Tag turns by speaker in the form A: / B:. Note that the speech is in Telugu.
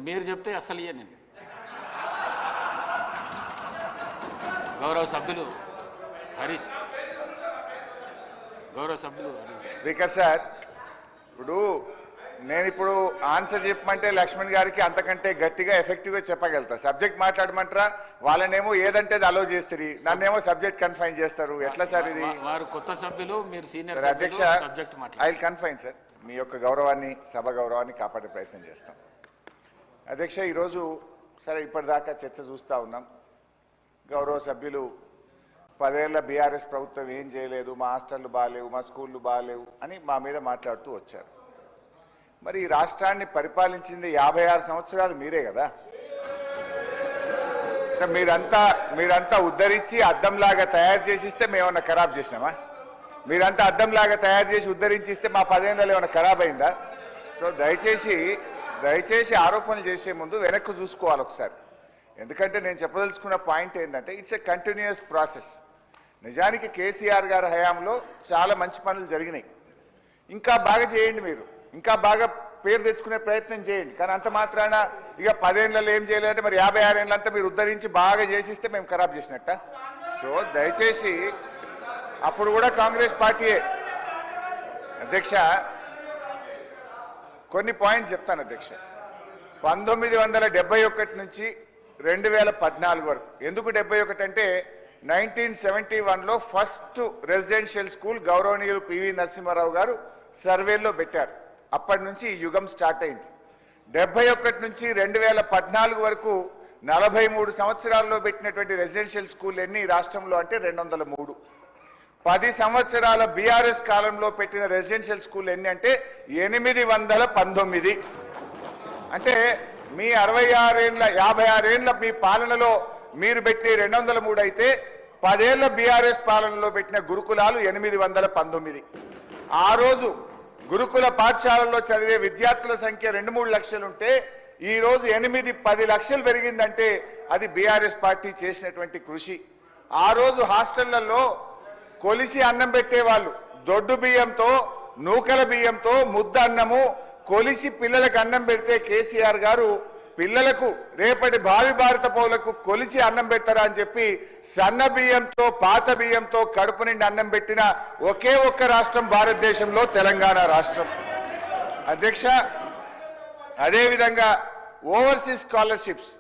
A: మీరు చెప్తే అసలు నేను గౌరవ సభ్యులు హరీష్
B: స్పీకర్ సార్, ఇప్పుడు ఆన్సర్ చెప్పమంటే లక్ష్మణ్ గారికి అంతకంటే గట్టిగా ఎఫెక్టివ్గా చెప్పగలుగుతా. సబ్జెక్ట్ మాట్లాడమంటారా, వాళ్ళనేమో ఏదంటే అది అలో చేస్తారు, నన్నేమో సబ్జెక్ట్ కన్ఫైన్ చేస్తారు. ఎట్లా సార్ ఇది?
A: వారు కొత్త సభ్యులు, మీరు సీనియర్
B: సార్ అధ్యక్ష, ఐ విల్ కన్ఫైన్ సార్. మీ యొక్క గౌరవాన్ని, సభ గౌరవాన్ని కాపాడే ప్రయత్నం చేస్తాం. అధ్యక్ష, ఈరోజు సరే ఇప్పటిదాకా చర్చ చూస్తూ ఉన్నాం. గౌరవ సభ్యులు 10 ఏళ్ల బీఆర్ఎస్ ప్రభుత్వం ఏం చేయలేదు, మా హాస్టళ్ళు బాగాలేవు, మా స్కూళ్ళు బాగాలేవు అని మా మీద మాట్లాడుతూ వచ్చారు. మరి ఈ రాష్ట్రాన్ని పరిపాలించింది 56 సంవత్సరాలు మీరే కదా. మీరంతా ఉద్ధరించి అద్దంలాగా తయారు చేసిస్తే మేమన్నా ఖరాబ్ చేసినామా? మీరంతా అద్దంలాగా తయారు చేసి ఉద్ధరించిస్తే మా 10 ఏళ్ళలో ఏమైనా ఖరాబ్ అయిందా? సో దయచేసి ఆరోపణలు చేసే ముందు వెనక్కు చూసుకోవాలి ఒకసారి. ఎందుకంటే నేను చెప్పదలుచుకున్న పాయింట్ ఏంటంటే ఇట్స్ ఎ కంటిన్యూస్ ప్రాసెస్. నిజానికి కేసీఆర్ గారి హయాంలో చాలా మంచి పనులు జరిగినాయి. ఇంకా బాగా చేయండి, మీరు ఇంకా బాగా పేరు తెచ్చుకునే ప్రయత్నం చేయండి. కానీ అంత మాత్రాన ఇక 10 ఏళ్ళలో ఏం చేయలేదంటే మరి 56 ఏళ్ళంతా మీరు ఉద్ధరించి బాగా చేసిస్తే మేము ఖరాబ్ చేసినట్ట. సో దయచేసి అప్పుడు కూడా కాంగ్రెస్ పార్టీయే. అధ్యక్ష, కొన్ని పాయింట్స్ చెప్తాను అధ్యక్ష. 1971 నుంచి 2014 వరకు. ఎందుకు 71 అంటే 1971లో ఫస్ట్ రెసిడెన్షియల్ స్కూల్ గౌరవనీయులు పివి నరసింహారావు గారు సర్వేలో పెట్టారు. అప్పటి నుంచి ఈ యుగం స్టార్ట్ అయింది. 71 నుంచి 2014 వరకు 43 సంవత్సరాల్లో పెట్టినటువంటి రెసిడెన్షియల్ స్కూల్ ఎన్ని రాష్ట్రంలో అంటే 203. 10 సంవత్సరాల బీఆర్ఎస్ కాలంలో పెట్టిన రెసిడెన్షియల్ స్కూల్ ఎన్ని అంటే 819. అంటే మీ 56 ఏళ్ల మీ పాలనలో మీరు పెట్టి 203 అయితే 10 ఏళ్ల బీఆర్ఎస్ పాలనలో పెట్టిన గురుకులాలు 819. ఆ రోజు గురుకుల పాఠశాలల్లో చదివే విద్యార్థుల సంఖ్య 2-3 లక్షలు ఉంటే ఈ రోజు 8-10 లక్షలు పెరిగిందంటే అది బీఆర్ఎస్ పార్టీ చేసినటువంటి కృషి. ఆ రోజు హాస్టళ్లలో కొలిసి అన్నం పెట్టేవాళ్ళు. దొడ్డు బియ్యంతో, నూకల బియ్యంతో ముద్ద అన్నము కొలిసి పిల్లలకు అన్నం పెడితే కేసీఆర్ గారు పిల్లలకు రేపటి భావి భారత పౌరులకు కొలిచి అన్నం పెడతారా అని చెప్పి సన్న బియ్యంతో, పాత బియ్యంతో కడుపు నిండి అన్నం పెట్టిన ఒకే ఒక్క రాష్ట్రం భారతదేశంలో తెలంగాణ రాష్ట్రం. అధ్యక్ష, అదేవిధంగా ఓవర్సీస్ స్కాలర్షిప్స్